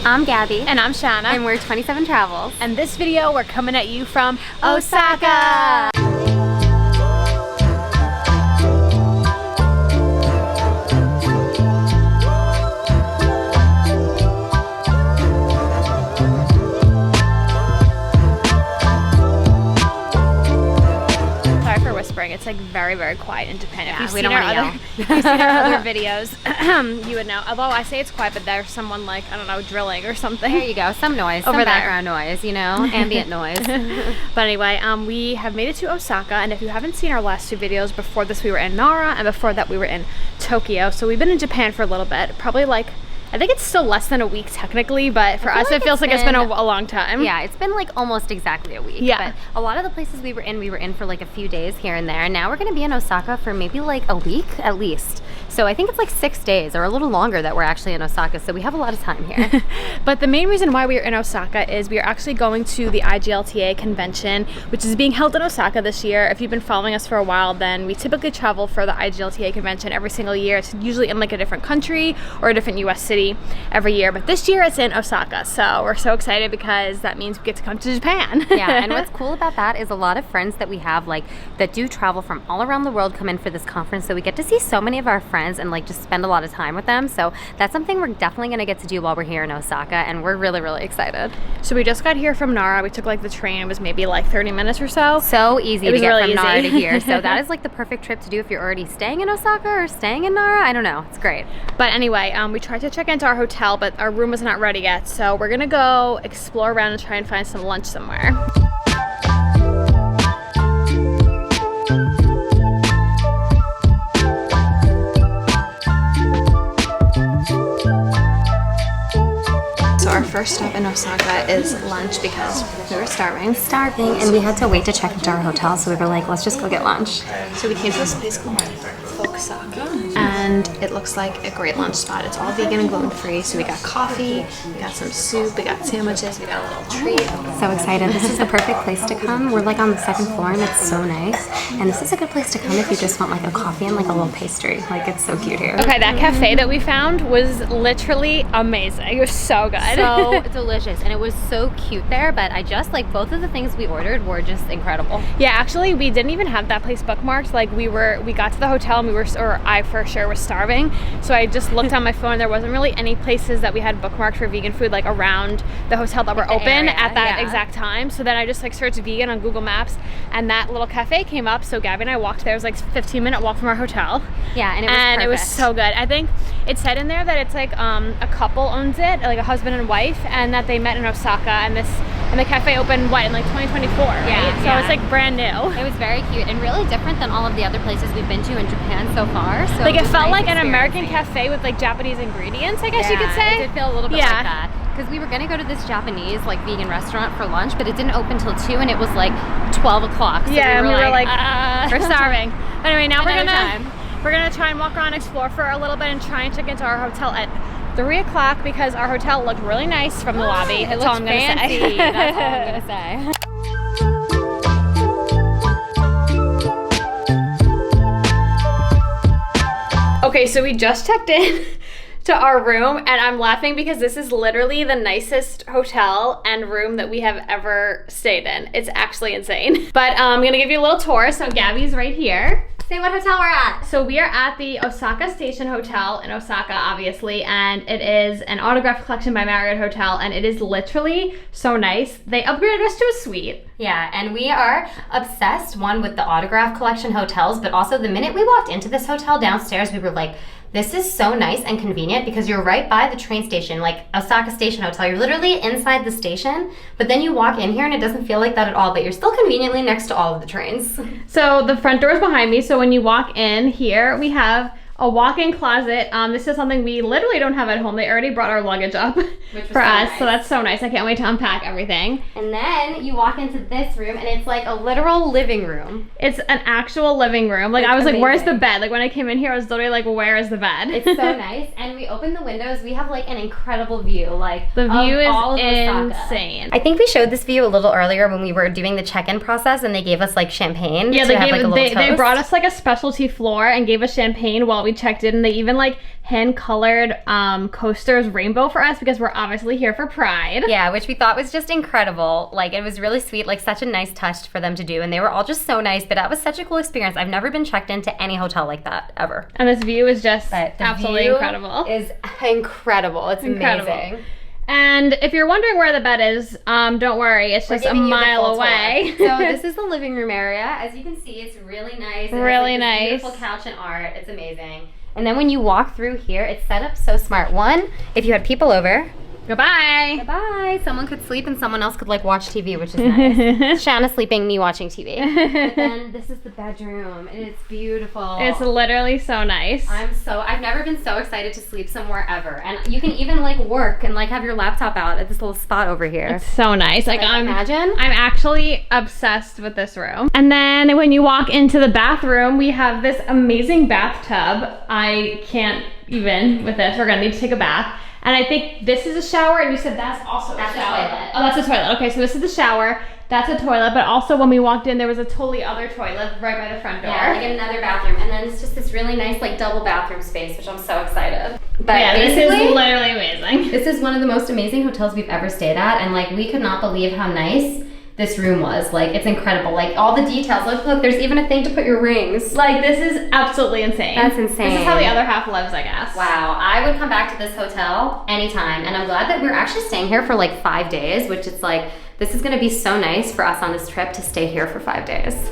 I'm Gabby. And I'm Shanna. And we're 27 Travels. And this video, we're coming at you from Osaka. It's like very, very quiet in Japan. Yeah, if you've we seen don't our want other, to if you've seen our other videos, you would know. Although I say it's quiet, but there's someone like, I don't know, drilling or something. There you go, some noise, over some there. background noise, you know, ambient noise. But anyway, we have made it to Osaka, and if you haven't seen our last two videos, before this we were in Nara, and before that we were in Tokyo. So we've been in Japan for a little bit, probably like, I think it's still less than a week technically, but for us it feels like it's been a long time. Yeah, it's been like almost exactly a week. Yeah. But a lot of the places we were in for like a few days here and there. And now we're going to be in Osaka for maybe like a week at least. So I think it's like 6 days or a little longer that we're actually in Osaka. So we have a lot of time here. But the main reason why we are in Osaka is we are actually going to the IGLTA convention, which is being held in Osaka this year. If you've been following us for a while, then we typically travel for the IGLTA convention every single year. It's usually in like a different country or a different US city every year. But this year it's in Osaka. So we're so excited because that means we get to come to Japan. Yeah, and what's cool about that is a lot of friends that we have like that do travel from all around the world come in for this conference. So we get to see so many of our friends and like just spend a lot of time with them. So that's something we're definitely going to get to do while we're here in Osaka, and we're really, really excited. So we just got here from Nara. We took like the train. It was maybe like 30 minutes or so. So easy to get really from Nara to easy. here. So that is like the perfect trip to do if you're already staying in Osaka or staying in Nara. I don't know. It's great. But anyway, we tried to check into our hotel, but our room was not ready yet. So we're going to go explore around and try and find some lunch somewhere. Our first stop in Osaka is lunch because we were starving. And we had to wait to check into our hotel, so we were like, let's just go get lunch. So we came to this place called Osaka, and it looks like a great lunch spot. It's all vegan and gluten-free, so we got coffee, we got some soup, we got sandwiches, we got a little treat. So excited. This is the perfect place to come. We're like on the second floor, and it's so nice. And this is a good place to come if you just want like a coffee and like a little pastry. Like, it's so cute here. Okay, that cafe that we found was literally amazing. It was so good. So delicious, and it was so cute there, but I just like both of the things we ordered were just incredible. Yeah, actually we didn't even have that place bookmarked. Like we got to the hotel and I for sure was starving, so I just looked on my phone. There wasn't really any places that we had bookmarked for vegan food like around the hotel that were open area, at that exact time. So then I just like searched vegan on Google Maps, and that little cafe came up. So Gabby and I walked there. It was like a 15-minute walk from our hotel. Yeah, and it was so good. I think it said in there that it's like a couple owns it, like a husband and wife, and that they met in Osaka, and the cafe opened in like 2024, right? Yeah, so it's like brand new. It was very cute and really different than all of the other places we've been to in Japan so far. So like it felt like an American cafe with like Japanese ingredients, I guess you could say. It did feel a little bit like that. Because we were going to go to this Japanese like vegan restaurant for lunch, but it didn't open till 2 and it was like 12 o'clock. So yeah, we were like we're starving. But anyway, now we're gonna try and walk around, explore for a little bit, and try and check into our hotel at 3 o'clock because our hotel looked really nice from the lobby. That's all I'm gonna say. That's all I'm gonna say. Okay, so we just checked in to our room, and I'm laughing because this is literally the nicest hotel and room that we have ever stayed in. It's actually insane. But I'm gonna give you a little tour. So Gabby's right here. Say what hotel we're at. So we are at the Osaka Station Hotel in Osaka, obviously, and it is an Autograph Collection by Marriott Hotel, and it is literally so nice. They upgraded us to a suite. Yeah, and we are obsessed, one, with the Autograph Collection hotels, but also the minute we walked into this hotel downstairs, we were like, this is so nice and convenient because you're right by the train station, like Osaka Station Hotel. You're literally inside the station, but then you walk in here and it doesn't feel like that at all, but you're still conveniently next to all of the trains. So the front door is behind me, so when you walk in here, we have a walk-in closet. This is something we literally don't have at home. They already brought our luggage up for us, so that's so nice. I can't wait to unpack everything. And then you walk into this room, and it's like a literal living room. It's an actual living room. Like, I was like, where's the bed? Like, when I came in here, I was literally like, where is the bed? It's so nice. And we open the windows. We have like an incredible view. Like, the view is all of insane. I think we showed this view a little earlier when we were doing the check-in process, and they gave us like champagne. Yeah, they brought us like a specialty floor and gave us champagne while we we checked in, and they even like hand-colored coasters rainbow for us because we're obviously here for Pride. Yeah, which we thought was just incredible. Like, it was really sweet, like such a nice touch for them to do, and they were all just so nice, but that was such a cool experience. I've never been checked into any hotel like that, ever. And this view is just absolutely incredible. It's incredible. It's incredible. Amazing. And if you're wondering where the bed is, don't worry, it's just a mile away. So this is the living room area. As you can see, it's really nice. Really nice. Beautiful couch and art. It's amazing. And then when you walk through here, it's set up so smart. One, if you had people over, goodbye. Goodbye. Someone could sleep and someone else could like watch TV, which is nice. Shanna sleeping, me watching TV. But then this is the bedroom. It's beautiful. It's literally so nice. I've never been so excited to sleep somewhere ever. And you can even like work and like have your laptop out at this little spot over here. It's so nice. Like imagine. I'm actually obsessed with this room. And then when you walk into the bathroom, we have this amazing bathtub. I can't even with this. We're gonna need to take a bath. And I think this is a shower, and you said that's also a shower. Toilet. Oh, that's a toilet. Okay, so this is the shower. That's a toilet, but also when we walked in, there was a totally other toilet right by the front door. Yeah, like another bathroom. And then it's just this really nice like double bathroom space, which I'm so excited. But yeah, this is literally amazing. This is one of the most amazing hotels we've ever stayed at, and like we could not believe how nice this room was. Like, it's incredible. Like, all the details. Look, there's even a thing to put your rings. Like, this is absolutely insane. That's insane. This is how the other half lives, I guess. Wow. I would come back to this hotel anytime, and I'm glad that we're actually staying here for like 5 days, which it's like, this is gonna be so nice for us on this trip to stay here for 5 days.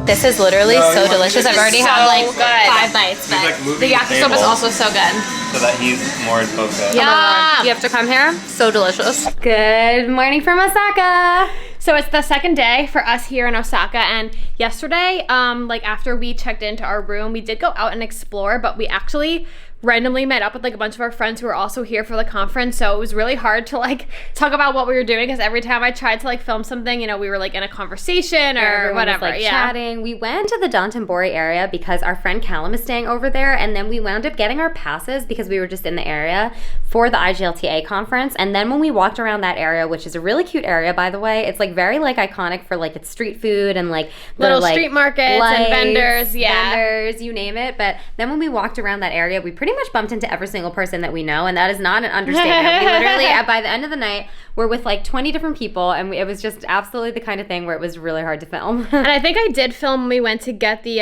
This is literally so delicious. I've already had like 5 bites. But the yakisoba is also so good. So that he's more in focus. Yeah. You have to come here. So delicious. Good morning from Osaka. So it's the second day for us here in Osaka, and yesterday, like after we checked into our room, we did go out and explore, but we actually randomly met up with like a bunch of our friends who were also here for the conference, so it was really hard to like talk about what we were doing because every time I tried to like film something, you know, we were like in a conversation or whatever. Was, like, chatting. We went to the Dotonbori area because our friend Callum is staying over there, and then we wound up getting our passes because we were just in the area for the IGLTA conference. And then when we walked around that area, which is a really cute area by the way, it's like very like iconic for like its street food and like little like, street markets lights, and vendors, vendors, you name it. But then when we walked around that area, we pretty much bumped into every single person that we know, and that is not an understatement. We literally, by the end of the night, we're with like 20 different people, and it was just absolutely the kind of thing where it was really hard to film. And I think I did film when we went to get the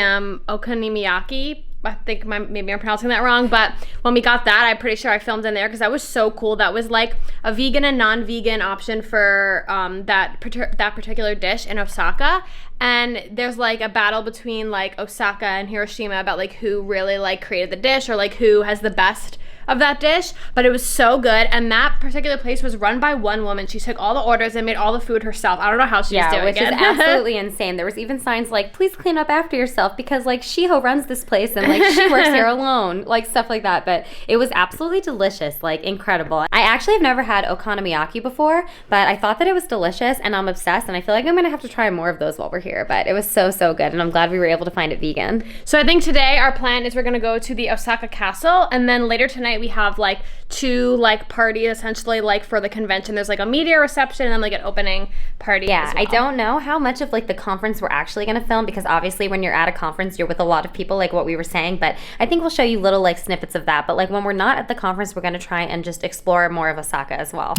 okonomiyaki. I think maybe I'm pronouncing that wrong, but when we got that, I'm pretty sure I filmed in there because that was so cool. That was like a vegan and non-vegan option for that particular dish in Osaka. And there's like a battle between like Osaka and Hiroshima about like who really like created the dish or like who has the best of that dish, but it was so good. And that particular place was run by one woman. She took all the orders and made all the food herself. I don't know how she's doing it. Which is absolutely insane. There was even signs like, please clean up after yourself because like Shiho runs this place and like she works here alone, like stuff like that. But it was absolutely delicious, like incredible. I actually have never had okonomiyaki before, but I thought that it was delicious and I'm obsessed, and I feel like I'm gonna have to try more of those while we're here. But it was so good, and I'm glad we were able to find it vegan. So I think today our plan is we're gonna go to the Osaka Castle, and then later tonight we have like 2 like parties essentially like for the convention. There's like a media reception and then like an opening party. Yeah, as well. I don't know how much of like the conference we're actually gonna film because obviously when you're at a conference you're with a lot of people like what we were saying, but I think we'll show you little like snippets of that. But like when we're not at the conference, we're gonna try and just explore more of Osaka as well.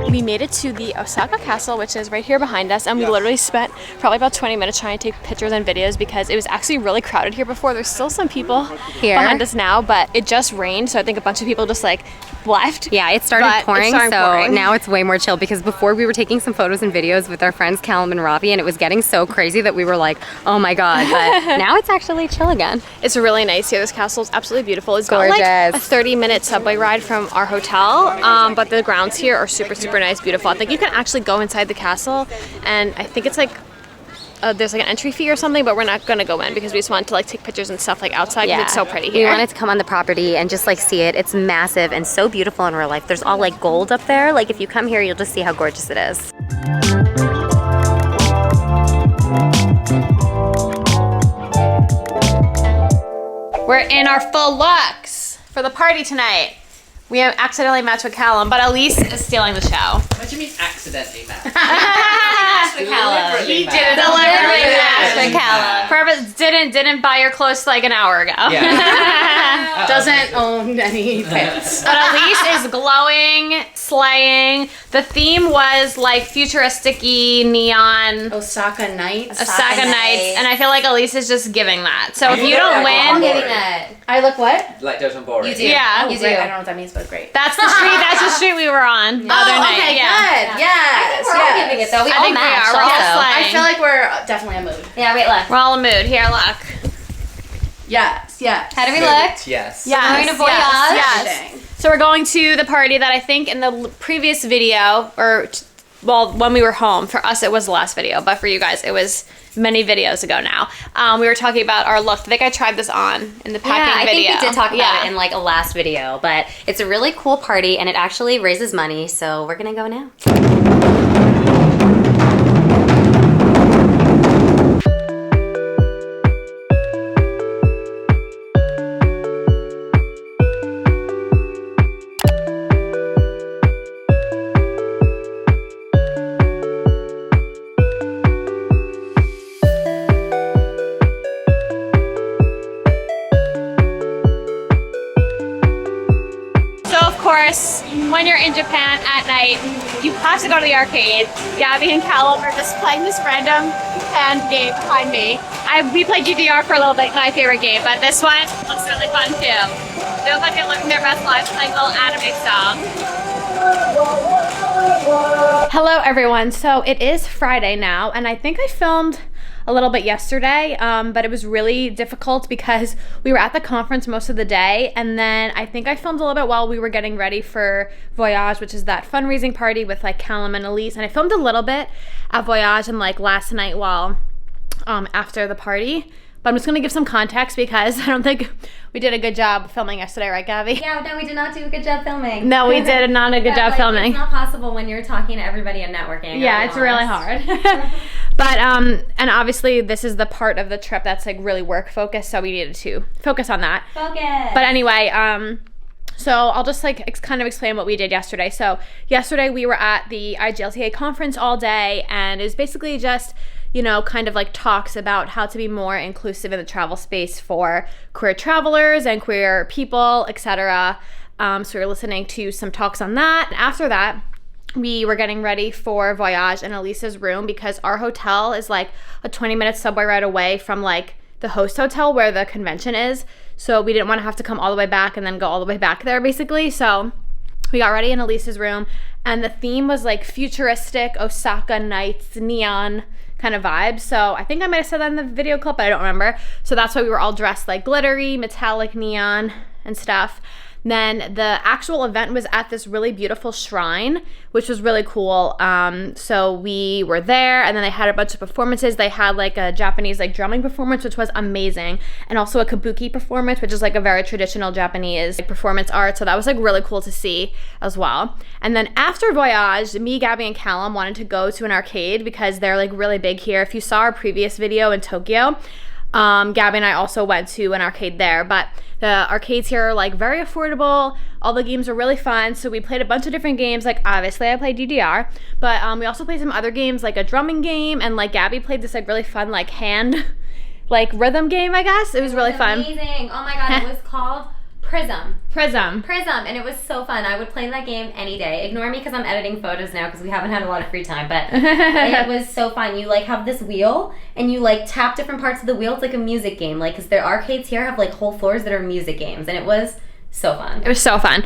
We made it to the Osaka Castle, which is right here behind us, and we literally spent probably about 20 minutes trying to take pictures and videos because it was actually really crowded here before. There's still some people here behind us now, but it just rained, so I think a bunch of people just like left. Yeah, it started pouring, so now it's way more chill because before we were taking some photos and videos with our friends Callum and Ravi, and it was getting so crazy that we were like, oh my god, but now it's actually chill again. It's really nice here. This castle is absolutely beautiful. It's gorgeous. Got like a 30-minute subway ride from our hotel, but the grounds here are super nice, beautiful. I think you can actually go inside the castle, and I think it's like there's like an entry fee or something, but we're not gonna go in because we just wanted to like take pictures and stuff like outside because it's so pretty here. We wanted to come on the property and just like see it. It's massive and so beautiful in real life. There's all like gold up there. Like if you come here, you'll just see how gorgeous it is. We're in our full looks for the party tonight. We have accidentally matched with Callum, but Elise is stealing the show. What do you mean accidentally matched? He did deliberately match with Callum. Purpose didn't buy your clothes like an hour ago. Yeah. Doesn't own any pants. But Elise is glowing, slaying. The theme was like futuristic-y, neon. Osaka Nights. Osaka Nights, and I feel like Elise is just giving that. So if you don't I'm win, giving that. I look what? Like those on boring. You do. Yeah. You do. Great. I don't know what that means, but great. that's the street. That's the street we were on the other night. Okay, Yeah. good. Yes. We're all giving it though. We I all think we matched are. We're all also. slaying. I feel like we're definitely a mood. Yeah, wait, look. We're all in a mood. Here, look. Yes. How do we look? Yes. Yes. Going to voyage? Yes. So we're going to the party that I think in the previous video, well, when we were home, for us it was the last video, but for you guys it was many videos ago now. We were talking about our look. I think I tried this on in the packing I video. think we did talk about it in like a last video, but it's a really cool party and it actually raises money, so we're gonna go now. When you're in Japan at night, you have to go to the arcade. Gabby and Callum are just playing this random hand game behind me. We played GDR for a little bit, my favorite game, but this one looks really fun too. They look like they're living their best lives playing little anime songs. Hello everyone, so it is Friday now, and I think I filmed a little bit yesterday, but it was really difficult because we were at the conference most of the day, and then I think I filmed a little bit while we were getting ready for Voyage, which is that fundraising party with like Callum and Elise, and I filmed a little bit at Voyage and like last night while after the party. But I'm just gonna give some context because I don't think we did a good job filming yesterday, right, Gabby? Yeah, no, we did not do a good job filming. No, we did not a good job filming. It's not possible when you're talking to everybody and networking. Yeah, it's really hard. But and obviously this is the part of the trip that's like really work focused, so we needed to focus on that. Focus. But anyway, so I'll just like kind of explain what we did yesterday. So yesterday we were at the IGLTA conference all day, and it was basically just, you know, kind of like talks about how to be more inclusive in the travel space for queer travelers and queer people, etc. So we were listening to some talks on that. And after that, we were getting ready for Voyage in Elisa's room because our hotel is like a 20-minute subway ride away from like the host hotel where the convention is. So we didn't want to have to come all the way back and then go all the way back there basically. So we got ready in Elisa's room, and the theme was like futuristic Osaka Nights, neon kind of vibes. So I think I might have said that in the video clip, but I don't remember. So that's why we were all dressed like glittery, metallic neon and stuff. Then the actual event was at this really beautiful shrine, which was really cool. So we were there, and then they had a bunch of performances. They had like a Japanese like drumming performance, which was amazing, and also a kabuki performance, which is like a very traditional Japanese like, performance art. So that was like really cool to see as well. And then after Voyage, me, Gabby, and Callum wanted to go to an arcade because they're like really big here. If you saw our previous video in Tokyo, Gabby and I also went to an arcade there, but the arcades here are like very affordable. All the games are really fun, so we played a bunch of different games. Like obviously I played DDR, but we also played some other games like a drumming game, and like Gabby played this like really fun like hand like rhythm game, I guess. It was really fun. Amazing. Oh my god, it was called Prism, and it was so fun. I would play that game any day. Ignore me because I'm editing photos now because we haven't had a lot of free time, but it was so fun. You like have this wheel and you like tap different parts of the wheel. It's like a music game, like because their arcades here have like whole floors that are music games, and it was so fun. It was so fun.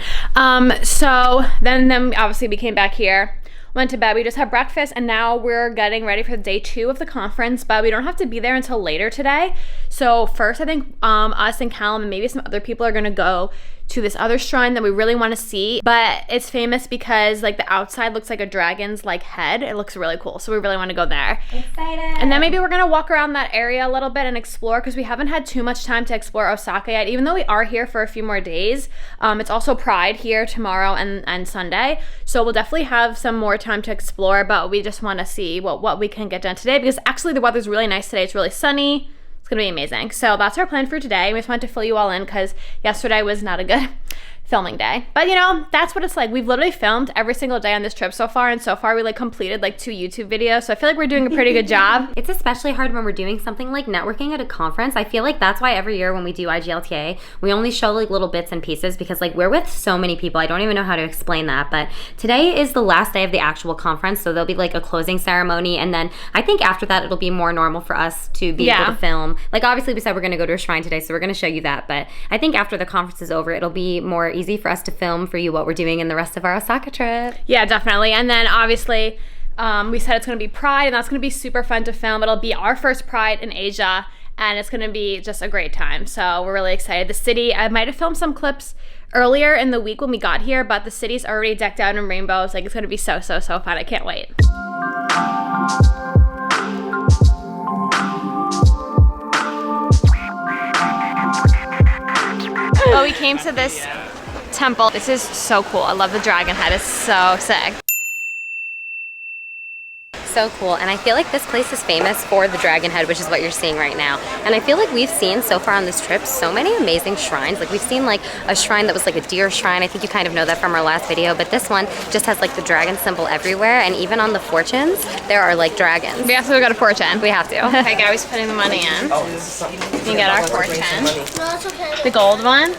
So then obviously we came back here, went to bed, we just had breakfast, and now we're getting ready for day 2 of the conference, but we don't have to be there until later today. So first I think us and Callum and maybe some other people are gonna go to this other shrine that we really want to see, but it's famous because like the outside looks like a dragon's like head. It looks really cool, so we really want to go there. Excited. And then maybe we're gonna walk around that area a little bit and explore, because we haven't had too much time to explore Osaka yet, even though we are here for a few more days. It's also Pride here tomorrow and Sunday, so we'll definitely have some more time to explore, but we just want to see what we can get done today, because actually the weather's really nice today. It's really sunny. It's gonna be amazing. So that's our plan for today. We just wanted to fill you all in because yesterday was not a good filming day. But you know, that's what it's like. We've literally filmed every single day on this trip so far, and so far we like completed like 2 YouTube videos, so I feel like we're doing a pretty good job. It's especially hard when we're doing something like networking at a conference. I feel like that's why every year when we do IGLTA, we only show like little bits and pieces, because like we're with so many people. I don't even know how to explain that, but today is the last day of the actual conference, so there'll be like a closing ceremony, and then I think after that it'll be more normal for us to be able to film. Like obviously we said we're gonna go to a shrine today, so we're gonna show you that, but I think after the conference is over, it'll be more easy for us to film for you what we're doing in the rest of our Osaka trip. Yeah, definitely. And then obviously we said it's going to be Pride, and that's going to be super fun to film. It'll be our first Pride in Asia, and it's going to be just a great time. So we're really excited. The city, I might have filmed some clips earlier in the week when we got here, but the city's already decked out in rainbows. Like, it's going to be so fun. I can't wait. Well, we came to this temple. This is so cool. I love the dragon head. It's so sick. So cool. And I feel like this place is famous for the dragon head, which is what you're seeing right now. And I feel like we've seen so far on this trip so many amazing shrines. Like we've seen like a shrine that was like a deer shrine. I think you kind of know that from our last video, but this one just has like the dragon symbol everywhere, and even on the fortunes there are like dragons. We have to go to fortune. We have to. Okay, Gabby's putting the money in. You can get our fortune. The gold one?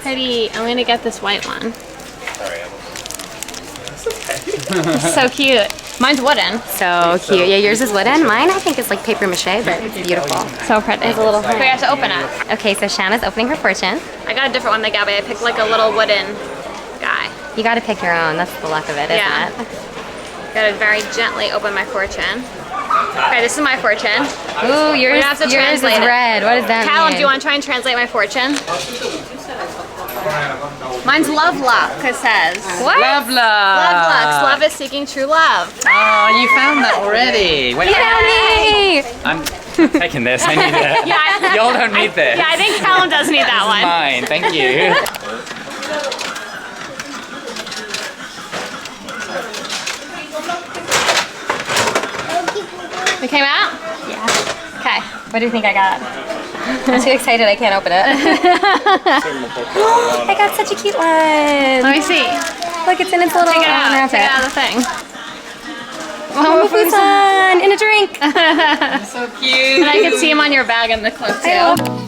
Heidi, I'm gonna get this white one. It's so cute. Mine's wooden. So cute. Yeah, yours is wooden. Mine I think is like paper mache, but it's beautiful. So pretty. It's a little So we have to open it. Okay, so Shanna's opening her fortune. I got a different one than Gabby. I picked like a little wooden guy. You gotta pick your own. That's the luck of it, isn't Yeah. it? Gotta very gently open my fortune. Okay, this is my fortune. Ooh, yours, have to yours is translate it. red. What does that Callum, mean? do you want to try and translate my fortune? Mine's love luck, it says. What? Love, Love luck. Love is seeking true love. Oh, you found that already. Wait, Yay! I'm taking this. I need it. Yeah, Y'all don't need this. yeah, I think Callum does need that one. Mine. Thank you. It came out? Yeah. Okay. What do you think I got? I'm too excited I can't open it. I got such a cute one. Let me see. Look, it's in its little Take it out. unwrap Take it it. out of the thing. Oh, Fusan in a drink. So cute. And I can see him on your bag in the clip too. I love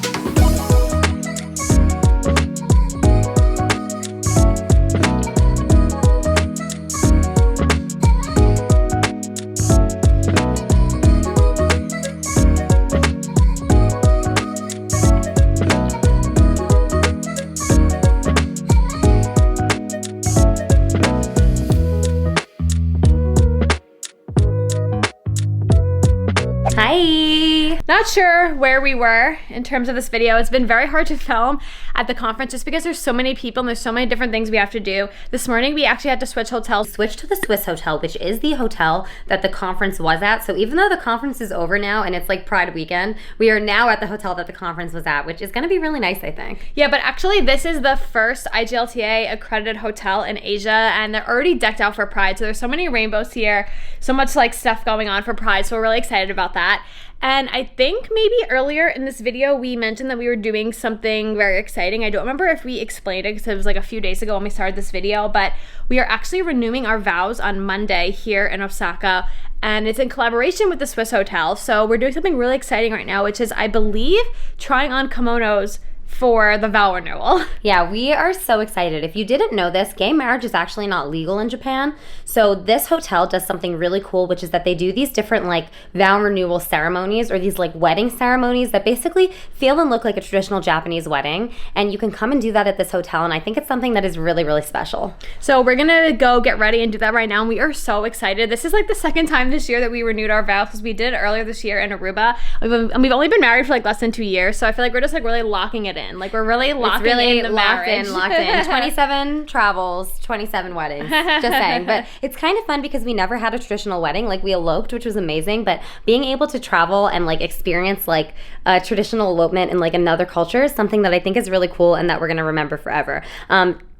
Hi. Not sure where we were in terms of this video. It's been very hard to film at the conference just because there's so many people and there's so many different things we have to do. This morning we actually had to switch hotels. Switch to the Swiss hotel, which is the hotel that the conference was at. So even though the conference is over now and it's like Pride weekend, we are now at the hotel that the conference was at, which is going to be really nice, I think. Yeah, but actually this is the first IGLTA accredited hotel in Asia, and they're already decked out for Pride. So there's so many rainbows here, so much like stuff going on for Pride. So we're really excited about that. And I think maybe earlier in this video we mentioned that we were doing something very exciting. I don't remember if we explained it because it was like a few days ago when we started this video, but we are actually renewing our vows on Monday here in Osaka, and it's in collaboration with the Swiss hotel. So we're doing something really exciting right now, which is, I believe, trying on kimonos for the vow renewal. Yeah, we are so excited. If you didn't know this, gay marriage is actually not legal in Japan. So this hotel does something really cool, which is that they do these different like vow renewal ceremonies, or these like wedding ceremonies that basically feel and look like a traditional Japanese wedding. And you can come and do that at this hotel. And I think it's something that is really, really special. So we're gonna go get ready and do that right now. And we are so excited. This is like the second time this year that we renewed our vows, because we did it earlier this year in Aruba. We've only been married for like less than 2 years. So I feel like we're just like really locking it in. Like we're really locking really in the locked marriage. locked in. 27 travels, 27 weddings. Just saying. But it's kind of fun because we never had a traditional wedding. Like we eloped, which was amazing. But being able to travel and like experience like a traditional elopement in like another culture is something that I think is really cool and that we're gonna remember forever.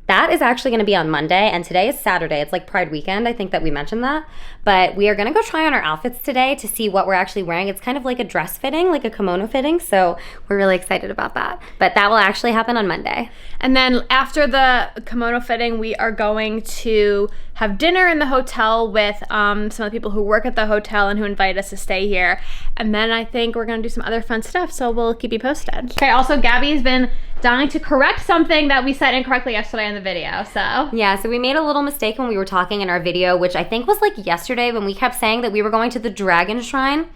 That is actually going to be on Monday, and today is Saturday. It's like Pride weekend. I think that we mentioned that. But we are going to go try on our outfits today to see what we're actually wearing. It's kind of like a dress fitting, like a kimono fitting, so we're really excited about that. But that will actually happen on Monday. And then after the kimono fitting, we are going to have dinner in the hotel with some of the people who work at the hotel and who invited us to stay here. And then I think we're going to do some other fun stuff, so we'll keep you posted. Okay, also Gabby's been dying to correct something that we said incorrectly yesterday in the video, so. Yeah, so we made a little mistake when we were talking in our video, which I think was like yesterday when we kept saying that we were going to the dragon shrine.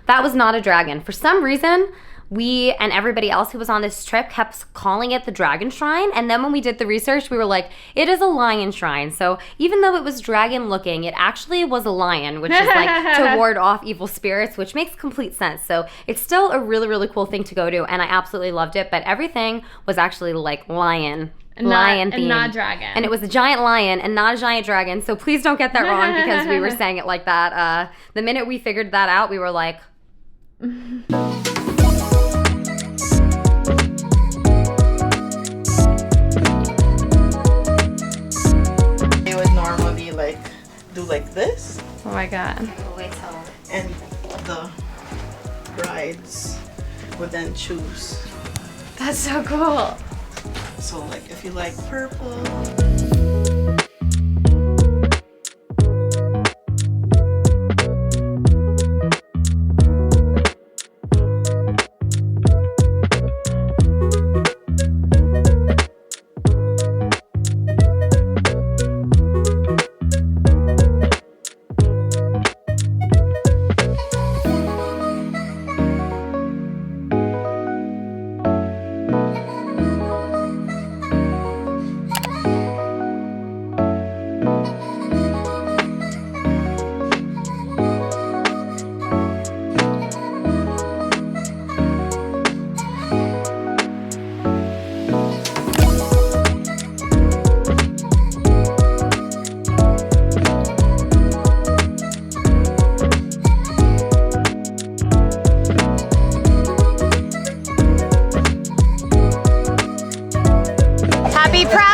That was not a dragon. For some reason, we and everybody else who was on this trip kept calling it the dragon shrine, and then when we did the research, we were like, it is a lion shrine. So even though it was dragon looking, it actually was a lion, which is like to ward off evil spirits, which makes complete sense. So it's still a really, really cool thing to go to, and I absolutely loved it, but everything was actually like lion themed. And not dragon. And it was a giant lion and not a giant dragon, so please don't get that wrong because we were saying it like that. The minute we figured that out, we were like... They would normally like do like this, Oh my god. Wait till... and the brides would then choose. That's so cool. So like if you like purple. Happy Pride!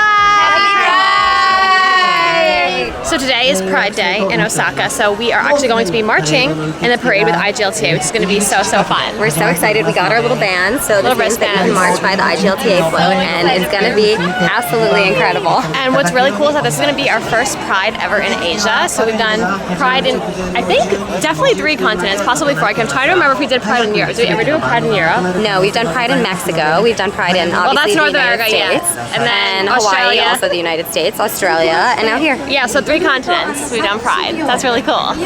So today is Pride Day in Osaka, so we are actually going to be marching in the parade with IGLTA, which is going to be so, so fun. We're so excited. We got our little band, so this means that we can march by the IGLTA float, and it's going to be absolutely incredible. And what's really cool is that this is going to be our first Pride ever in Asia. So we've done Pride in, I think, definitely 3 continents, possibly 4. I'm trying to remember if we did Pride in Europe. Did we ever do a Pride in Europe? No, we've done Pride in Mexico. We've done Pride in that's obviously North the United America, States, yeah. And then Hawaii, Australia. also the United States, Australia, and now here. Yeah, so 3 continents we've done Pride. That's really cool.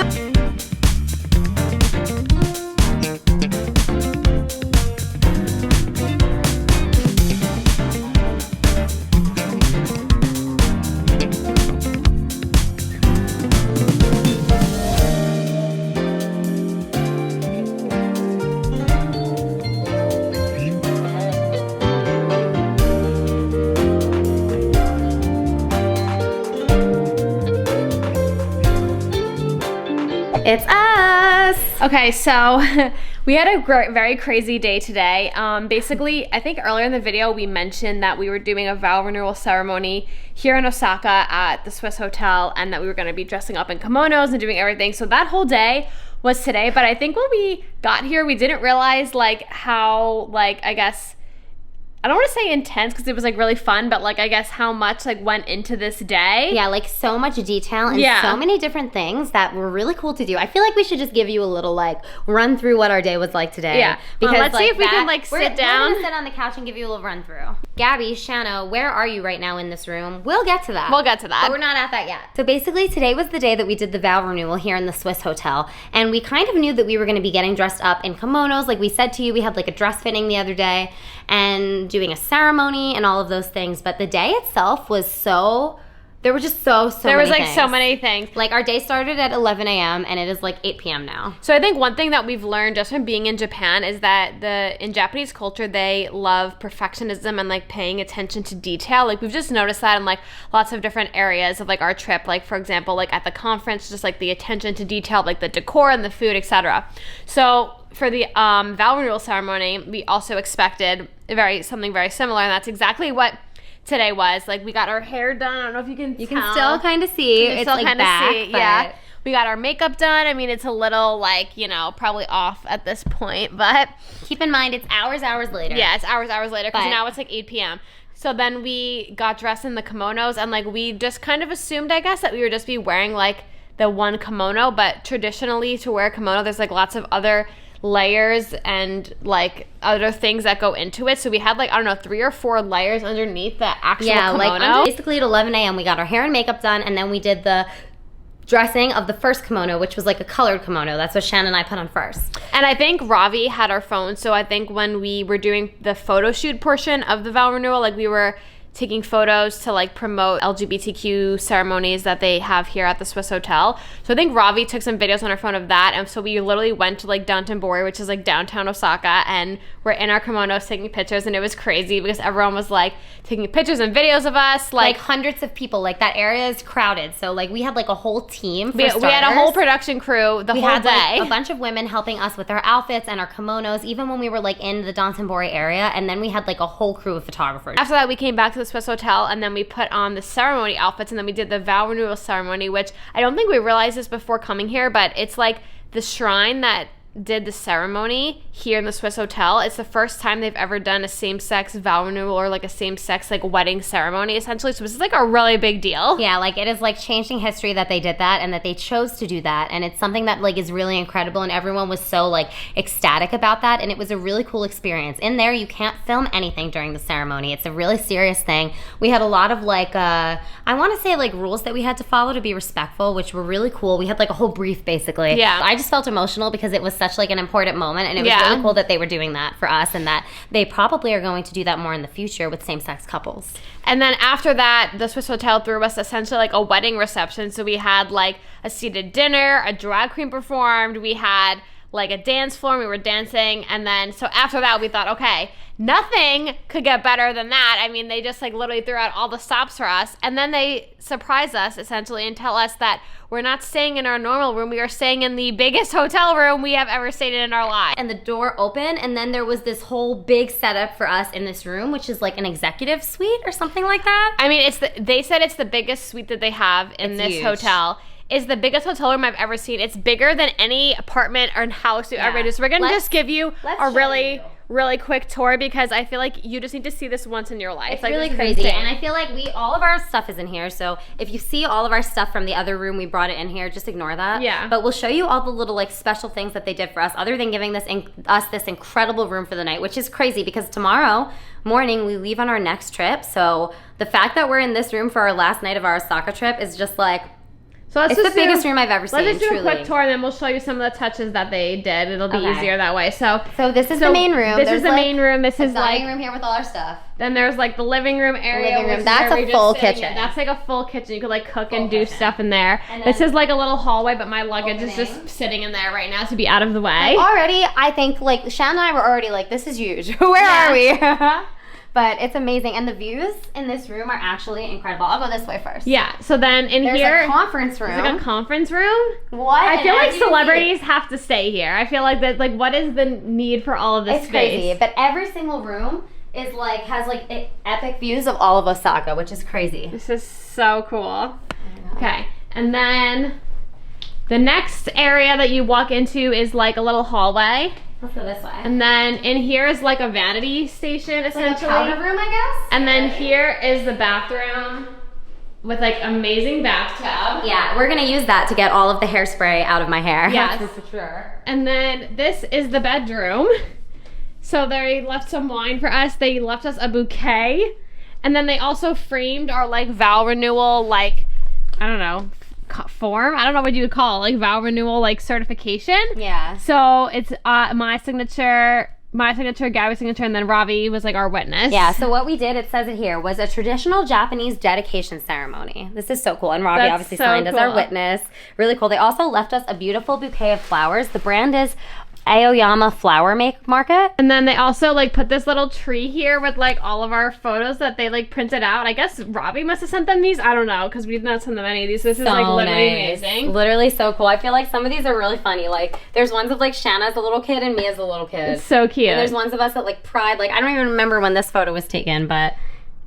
It's us! Okay, so we had a very crazy day today. Basically, I think earlier in the video we mentioned that we were doing a vow renewal ceremony here in Osaka at the Swiss Hotel, and that we were going to be dressing up in kimonos and doing everything. So that whole day was today, but I think when we got here, we didn't realize like how, like, I guess, I don't want to say intense because it was like really fun, but like I guess how much like went into this day. Yeah, like so much detail and Yeah. so many different things that were really cool to do. I feel like we should just give you a little like run through what our day was like today. Yeah. Because Let's see if we that- can, like, we're- sit down. We're gonna sit on the couch and give you a little run through. Gabby, Shanna, where are you right now in this room? We'll get to that. We'll get to that. But we're not at that yet. So basically today was the day that we did the vow renewal here in the Swiss Hotel, and we kind of knew that we were going to be getting dressed up in kimonos. Like we said to you, we had like a dress fitting the other day and doing a ceremony and all of those things, but the day itself was so There were just so There was many like things. so many things. Like our day started at 11 a.m. and it is like 8 p.m. now. So I think one thing that we've learned just from being in Japan is that in Japanese culture, they love perfectionism and like paying attention to detail. Like we've just noticed that in like lots of different areas of like our trip. Like for example, like at the conference, just like the attention to detail, like the decor and the food, etc. So for the vow renewal ceremony, we also expected something very similar, and that's exactly what today was. Like we got our hair done. I don't know if you can You can still kind of see. It's still like kind of back, see, but yeah. We got our makeup done. I mean, it's a little like, probably off at this point, but keep in mind it's hours later. yeah, it's hours later because But- now it's like 8 p.m. So then we got dressed in the kimonos, and like we just kind of assumed, I guess, that we would just be wearing like the one kimono, but traditionally to wear a kimono, there's like lots of other layers and like other things that go into it. So we had like, I don't know, 3 or 4 layers underneath the actual kimono. Basically at 11 a.m. we got our hair and makeup done, and then we did the dressing of the first kimono, which was like a colored kimono. That's what Shannon and I put on first. And I think Ravi had our phone, so I think when we were doing the photo shoot portion of the vow renewal, like we were taking photos to like promote LGBTQ ceremonies that they have here at the Swiss Hotel. So I think Ravi took some videos on her phone of that, and so we literally went to like Downton-bori, which is like downtown Osaka, and we're in our kimonos taking pictures, and it was crazy because everyone was like taking pictures and videos of us. Like hundreds of people. Like that area is crowded. So like we had like a whole team for we had a starters. whole production crew the We whole had day. like a bunch of women helping us with our outfits and our kimonos, even when we were like in the Downton-bori area. And then we had like a whole crew of photographers. After that, we came back to the Swiss Hotel, and then we put on the ceremony outfits, and then we did the vow renewal ceremony, which I don't think we realized this before coming here, but it's like the shrine that did the ceremony here in the Swiss Hotel. It's the first time they've ever done a same-sex vow renewal or like a same-sex like wedding ceremony, essentially. So this is like a really big deal. Yeah, like it is like changing history that they did that and that they chose to do that, and it's something that like is really incredible, and everyone was so like ecstatic about that, and it was a really cool experience. In there you can't film anything during the ceremony. It's a really serious thing. We had a lot of like I want to say like rules that we had to follow to be respectful, which were really cool. We had like a whole brief basically. Yeah. I just felt emotional because it was such like an important moment, and it was Yeah. really cool that they were doing that for us, and that they probably are going to do that more in the future with same-sex couples. And then after that, the Swiss Hotel threw us essentially like a wedding reception. So we had like a seated dinner, a drag queen performed, we had like a dance floor, we were dancing, and then so after that we thought, okay, nothing could get better than that. I mean, they just like literally threw out all the stops for us, and then they surprise us essentially and tell us that we're not staying in our normal room, we are staying in the biggest hotel room we have ever stayed in our lives. And the door opened, and then there was this whole big setup for us in this room, which is like an executive suite or something like that. I mean, they said it's the biggest suite that they have in It's this huge. hotel. It's the biggest hotel room I've ever seen. It's bigger than any apartment or house we've ever did. So we're going to Let's- just give you let's a show really, you. really quick tour because I feel like you just need to see this once in your life. It's like, really this is crazy, insane. and I feel like all of our stuff is in here. So if you see all of our stuff from the other room, we brought it in here. Just ignore that. Yeah. But we'll show you all the little like special things that they did for us, other than giving us this incredible room for the night, which is crazy because tomorrow morning we leave on our next trip. So the fact that we're in this room for our last night of our Osaka trip is just like. So let's It's the just do- biggest room I've ever seen, Let's just do truly. a quick tour, and then we'll show you some of the touches that they did. It'll be Okay. easier that way. So So this is the main room. This There's, is the like, main room. This is like dining room here with all our stuff. then there's like the living room area. living room. which is That's where a we just full sit. kitchen. Yeah, that's like a full kitchen. You could like cook and do kitchen. stuff in there. And This then- is like a little hallway, but my luggage is Opening. just sitting in there right now to be out of the way. Already, I think like Shannon and I were already like, this is huge. Where Yeah. are we? But it's amazing, and the views in this room are actually incredible. I'll go this way first. Yeah. So then in There's here, a conference room. there's like a conference room. What? I feel And like as you can celebrities have to stay here. I feel like that. Like, what is the need for all of see, this it's space? crazy, but every single room is like has like epic views of all of Osaka, which is crazy. This is so cool. Okay, and then the next area that you walk into is like a little hallway, Let's go this way. and then in here is like a vanity station like a essentially. powder room, I guess. And then here is the bathroom with like amazing bathtub. Yeah, we're gonna use that to get all of the hairspray out of my hair. Yes. for sure. And then this is the bedroom. So they left some wine for us. They left us a bouquet. And then they also framed our like vow renewal, like, I don't know, form. I don't know what you would call it, like vow renewal, like certification. Yeah. So it's my signature, my signature, Gabby's signature, and then Ravi was like our witness. Yeah, so what we did, it says it here, was a traditional Japanese dedication ceremony. This is so cool. And Ravi That's obviously so signed as our cool. witness. Really cool. They also left us a beautiful bouquet of flowers. The brand is Aoyama Flower Market. And then they also like put this little tree here with like all of our photos that they like printed out. I guess Robbie must have sent them these. I don't know, because we did not send them any of these. This is like literally amazing. Literally so cool. I feel like some of these are really funny. Like there's ones of like Shanna as a little kid and me as a little kid. It's so cute. And there's ones of us at like Pride. Like I don't even remember when this photo was taken, but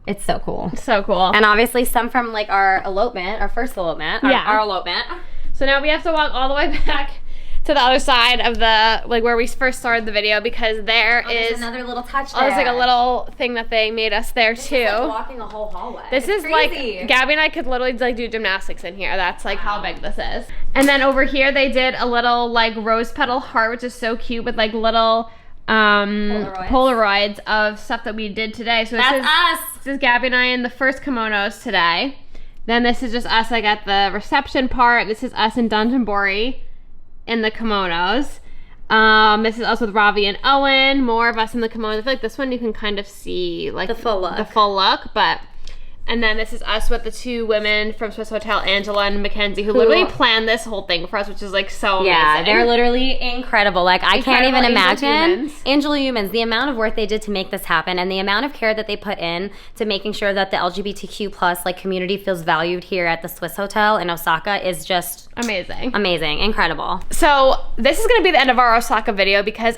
it's so cool. So cool. And obviously some from like our elopement, our first elopement. Our elopement. So now we have to walk all the way back to the other side of the, like where we first started the video, because there's another little touch there. there's like a little thing that they made us there This too. is like walking a whole hallway. This is crazy. like, Gabby and I could literally like do gymnastics in here. That's like how big this is. And then over here they did a little like rose petal heart, which is so cute, with like little Polaroids of stuff that we did today. So That's us. This is Gabby and I in the first kimonos today. Then this is just us like at the reception part. This is us in Dungeonbori in the kimonos. This is us with Ravi and Owen. More of us in the kimonos. I feel like this one you can kind of see like The full look. but and then this is us with the two women from Swiss Hotel, Angela and Mackenzie, who literally planned this whole thing for us, which is like so amazing. Yeah, they're literally incredible. Like I can't even imagine. Angel Humans, the amount of work they did to make this happen and the amount of care that they put in to making sure that the LGBTQ plus like community feels valued here at the Swiss Hotel in Osaka is just amazing. Amazing, incredible. So this is gonna be the end of our Osaka video because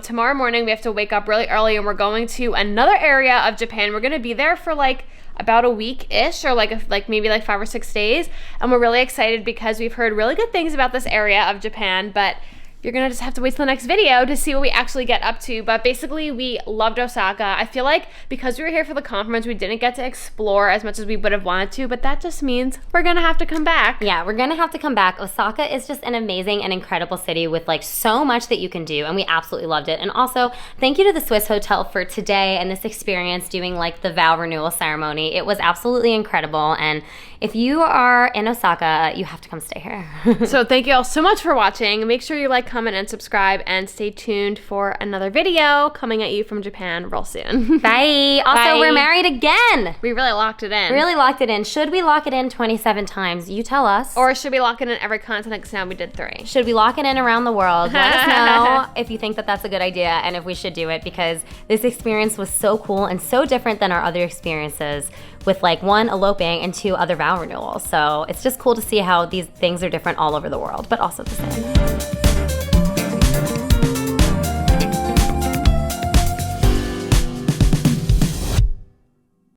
tomorrow morning we have to wake up really early and we're going to another area of Japan. We're gonna be there for like about a week-ish, or like maybe like 5 or 6 days, and we're really excited because we've heard really good things about this area of Japan, but you're gonna just have to wait till the next video to see what we actually get up to. But basically we loved Osaka. I feel like because we were here for the conference we didn't get to explore as much as we would have wanted to, but that just means we're gonna have to come back. Yeah, we're gonna have to come back. Osaka is just an amazing and incredible city with like so much that you can do, and we absolutely loved it. And also thank you to the Swiss Hotel for today and this experience doing like the vow renewal ceremony. It was absolutely incredible, and if you are in Osaka you have to come stay here. So thank you all so much for watching. Make sure you like, comment, and subscribe, and stay tuned for another video coming at you from Japan real soon. Bye. Also, Bye. we're married again. We really locked it in. Really locked it in. Should we lock it in 27 times? You tell us. Or should we lock it in every continent, because now we did 3. Should we lock it in around the world? Let us know if you think that that's a good idea and if we should do it, because this experience was so cool and so different than our other experiences with like 1 eloping and 2 other vow renewals. So it's just cool to see how these things are different all over the world, but also the same.